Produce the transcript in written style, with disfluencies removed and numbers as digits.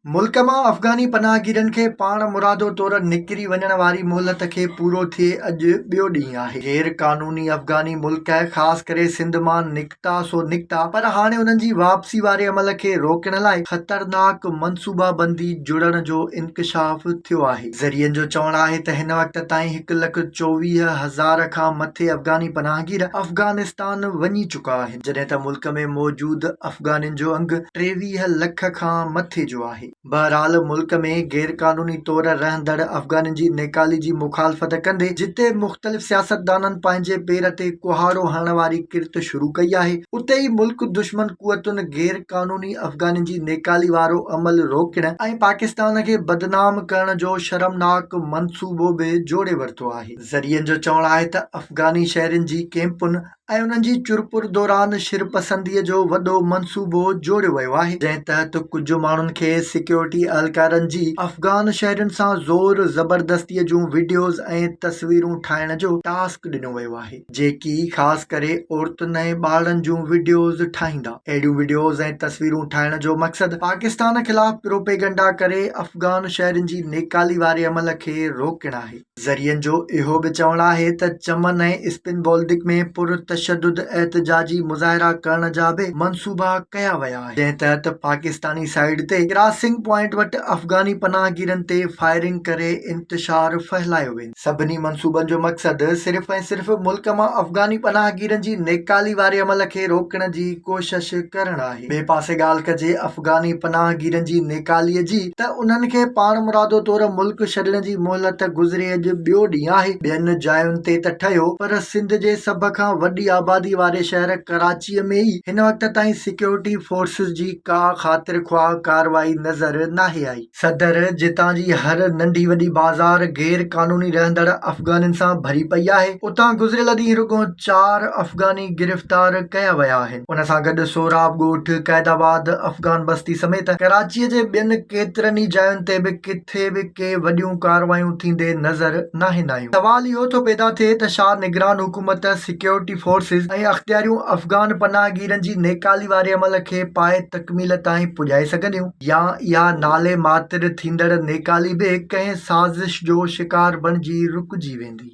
मुल्क मां अफ़गानी पनाहगीरनि खे पाण मुरादो तौरु निकिरी वञण वारी मोहलत खे पूरो थिए अॼु ॿियो ॾींहुं आहे। गैर क़ानूनी अफ़गानी मुल्क ख़ासि करे सिंध मां निकिता पर हाणे उन्हनि जी वापसी वारे अमल खे रोकण लाइ ख़तरनाक मनसूबाबंदी जुड़ण जो इंकशाफ थियो आहे। ज़रियनि जो चवणु आहे त हिन वक़्त ताईं 1,24,000 खां मथे अफ़गानी पनाहगीर अफ़गानिस्तान वञी चुका आहिनि, जॾहिं त मुल्क में मौजूद अफ़गानियुनि जो अंग 23 लख खां मथे जो आहे। बहरहाल मुल्क में गैर क़ानूनी तौर रहंदड़ अफ़गानियुनि जी नेकाली जी मुखालफ़त कंदे जिते मुख़्तलिफ़ सियासतदाननि पंहिंजे पेर ते कुहाड़ो हणण वारी किर्त शुरू कई आहे, उते ई मुल्क दुश्मन कुवतुनि गैर क़ानूनी अफ़गानियुनि जी नेकाली वारो अमल रोकण ऐं पाकिस्तान खे बदनाम करण जो शर्मनाक मनसूबो बि जोड़े वरितो आहे। ज़रियनि जो चवणु आहे त अफ़गानी शहरनि जी कैंपुनि ऐं उन्हनि जी चुरपुर दौरान शिरपसंदीअ जो वॾो मनसूबो जोड़ियो वियो आहे, जंहिं तहत कुझु माण्हुनि खे सिक्योरिटी अहलकारनि जी अफ़गान शहरनि सां ज़ोर ज़बरदस्तीअ जूं वीडियोज़ ऐं तस्वीरूं ठाहिण जो टास्क ॾिनो वियो आहे, जेकी ख़ासि करे औरतुनि ऐं ॿारनि जूं वीडियोज़ ठाहींदा। अहिड़ियूं वीडियोज़ ऐं तस्वीरूं ठाहिण जो मक़सदु पाकिस्तान ख़िलाफ़ प्रोपेगंडा करे अफ़गान शहरनि जी नेकाली वारे अमल खे रोकण आहे। ज़रियनि जो इहो बि चवणु आहे त चमन ऐं इस्पिन बोल्दिक में पुरतशद्दुद एहतजाजी मुज़ाहिरा करण जा बि मनसूबा कया विया आहिनि, जंहिं तहत पाकिस्तानी साइड ते क्रॉसिंग पॉइंट वटि अफ़गानी पनाहगीरनि ते फायरिंग करे इंतिशार फहिलायो वेंदो। सभिनी मनसूबनि जो मक़सदु सिर्फ़ ऐं सिर्फ़ मुल्क मां अफ़गानी पनाहगीरनि जी नेकाली वारे अमल खे रोकण जी कोशिश करणु आहे। ॿिए पासे ॻाल्हि कजे अफ़गानी पनाहगीरनि जी नेकालीअ जी त उन्हनि खे पाण मुरादो तौरु मुल्क छॾण जी मोहलत गुज़िरे अॼु ॿियो ॾींहुं आहे। ॿियनि जायुनि ते त ठहियो, पर सिंध जे सभ खां वॾी आबादी वारे शहर कराचीअ में ई हिन वक़्त ताईं सिक्योरिटी फोर्सिस जी का ख़ातिर ख़्वाह कार्रवाई नज़र नाहे आई। सदर जितां जी हर नंढी वॾी बाज़ार गैर क़ानूनी रहंदड़ अफ़गानियुनि सां भरी पई आहे, उतां गुज़िरियल ॾींहुं रुॻो 4 अफ़गानी गिरफ़्तार कया विया आहिनि। उन सां गॾु सोराब ॻोठ, क़ैदाबाद, अफ़गान बस्ती समेत कराचीअ जे ॿियनि केतिरनि ई जायुनि ते बि किथे बि के वॾियूं कार्रवायूं थींदे नज़र नाहिन आयूं। सवाल इहो थो पैदा थिए त छा निगरान हुकूमत सिक्योरिटी फोर्सिस ऐं अख़्तियारियूं अफ़गान पनाहगीरनि जी नेकाली वारे अमल खे पाए तकमील ताईं पुॼाए सघंदियूं, या इहा नाले मातिर थींदड़ नेकाली बि कंहिं साज़िश जो शिकार बणिजी रुकिजी वेंदी।